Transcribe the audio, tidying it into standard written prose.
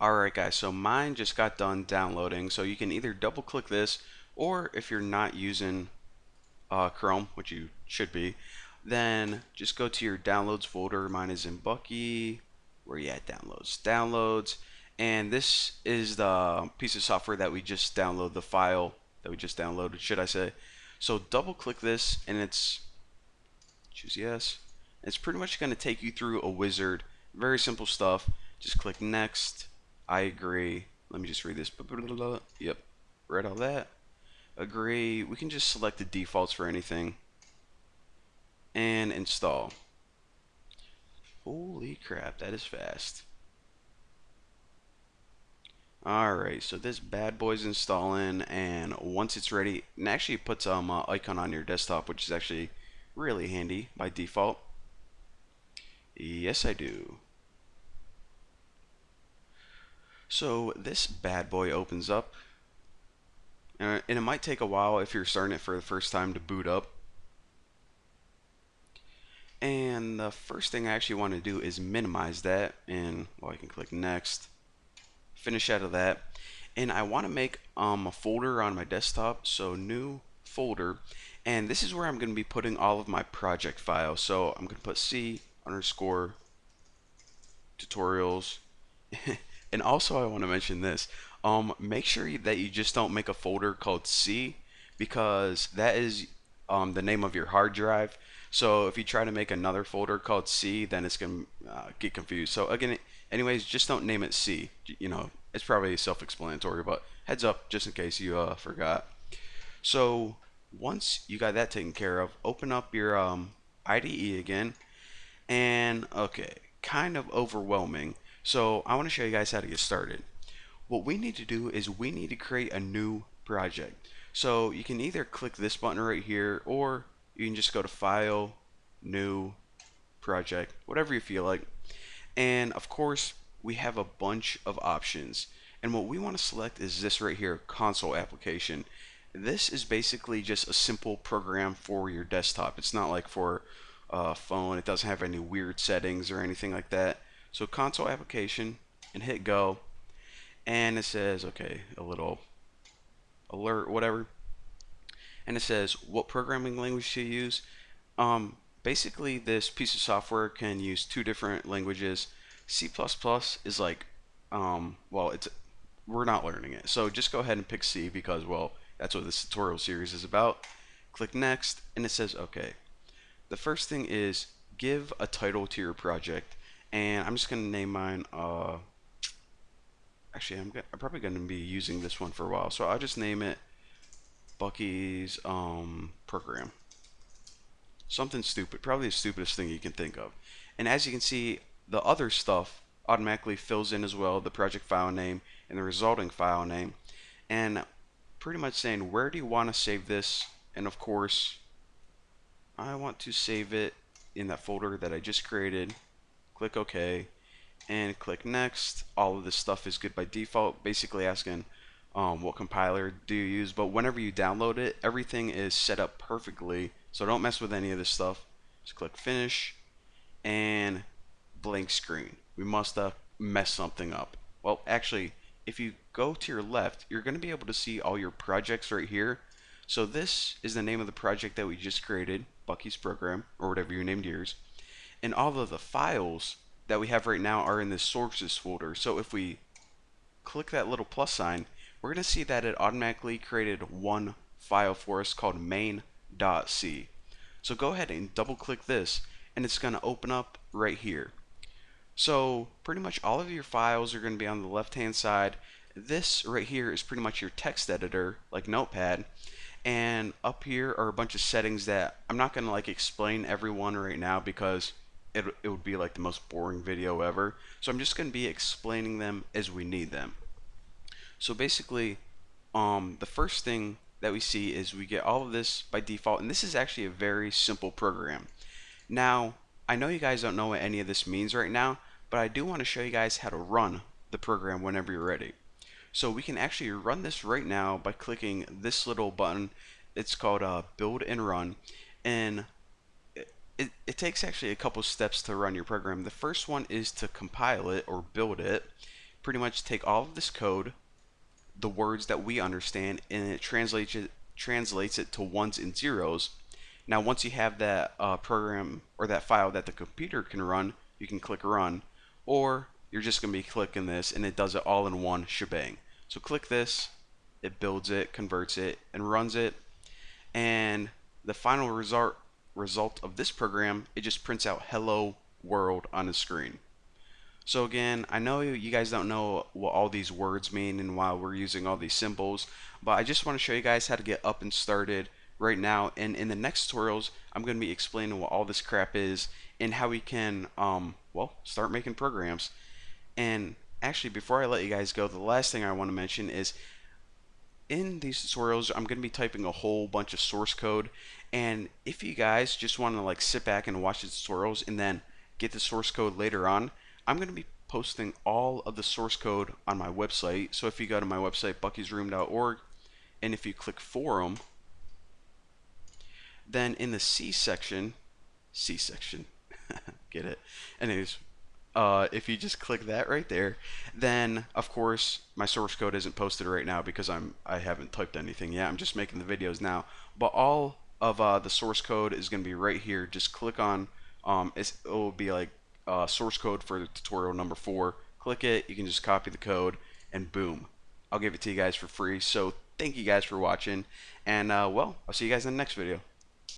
Alright guys, so mine just got done downloading, so you can either double click this, or if you're not using Chrome, which you should be, then just go to your downloads folder. Mine is in Bucky. Where you at? Downloads, and this is the piece of software that we just downloaded, the file that we just downloaded, should I say. So double click this, and choose yes. It's pretty much going to take you through a wizard. Very simple stuff. Just click next. I agree. Let me just read this. Yep, read all that. Agree. We can just select the defaults for anything and install. Holy crap, that is fast. Alright, so this bad boy's installing, and once it's ready, and actually it puts icon on your desktop, which is actually really handy by default. Yes, I do. So this bad boy opens up, and it might take a while if you're starting it for the first time to boot up. And the first thing I actually want to do is minimize that, and well, I can click next, finish out of that, and I want to make a folder on my desktop. So new folder, and this is where I'm going to be putting all of my project files. So I'm going to put C underscore tutorials. And also I want to mention this, make sure that you just don't make a folder called C, because that is the name of your hard drive. So if you try to make another folder called C, then it's going to get confused. So again, anyways, just don't name it C. You know, it's probably self-explanatory, but heads up just in case you forgot. So once you got that taken care of, open up your IDE again, and okay, kind of overwhelming. So I want to show you guys how to get started. What we need to do is we need to create a new project. So you can either click this button right here, or you can just go to File, New, Project, whatever you feel like. And of course, we have a bunch of options. And what we want to select is this right here, Console Application. This is basically just a simple program for your desktop. It's not like for a phone. It doesn't have any weird settings or anything like that. So Console Application, and hit go. And it says, okay, a little alert, whatever. And it says what programming language to use. Basically, this piece of software can use two different languages. C++ is like, well, we're not learning it. So just go ahead and pick C, because, well, that's what this tutorial series is about. Click next, and it says, okay. The first thing is give a title to your project. And I'm just going to name mine, actually, I'm probably going to be using this one for a while. So I'll just name it Bucky's program. Something stupid, probably the stupidest thing you can think of. And as you can see, the other stuff automatically fills in as well, the project file name and the resulting file name, and pretty much saying where do you want to save this. And of course, I want to save it in that folder that I just created. Click OK and click next. All of this stuff is good by default, basically asking what compiler do you use, but whenever you download it, everything is set up perfectly, so don't mess with any of this stuff. Just click finish, and blank screen. We must mess something up. Well, actually, if you go to your left, you're going to be able to see all your projects right here. So this is the name of the project that we just created, Bucky's program, or whatever you named yours. And all of the files that we have right now are in this sources folder. So if we click that little plus sign, we're going to see that it automatically created one file for us called main.c. So go ahead and double click this, and it's going to open up right here. So pretty much all of your files are going to be on the left hand side. This right here is pretty much your text editor, like Notepad, and up here are a bunch of settings that I'm not going to like explain every one right now, because it would be like the most boring video ever. So I'm just going to be explaining them as we need them. So basically, the first thing that we see is we get all of this by default, and this is actually a very simple program. Now, I know you guys don't know what any of this means right now, but I do want to show you guys how to run the program whenever you're ready. So we can actually run this right now by clicking this little button. It's called build and run, and it takes actually a couple steps to run your program. The first one is to compile it or build it. pretty much take all of this code, the words that we understand, and it translates it to ones and zeros. Now, once you have that program or that file that the computer can run, you can click run, or you're just going to be clicking this and it does it all in one shebang. So click this, it builds it, converts it, and runs it, and the final result of this program, it just prints out hello world on the screen. So again, I know you guys don't know what all these words mean and why we're using all these symbols, but I just want to show you guys how to get up and started right now. And in the next tutorials, I'm going to be explaining what all this crap is and how we can, well, start making programs. And actually, before I let you guys go, the last thing I want to mention is in these tutorials, I'm going to be typing a whole bunch of source code. And if you guys just want to like sit back and watch the tutorials and then get the source code later on, I'm going to be posting all of the source code on my website. So if you go to my website, buckysroom.org, and if you click forum, then in the C section, get it? Anyways, if you just click that right there, then of course my source code isn't posted right now because I haven't typed anything yet. I'm just making the videos now. But all of the source code is going to be right here. Just click on it will be like source code for the tutorial number 4. Click it. You can just copy the code and boom, I'll give it to you guys for free. So thank you guys for watching, and well, I'll see you guys in the next video.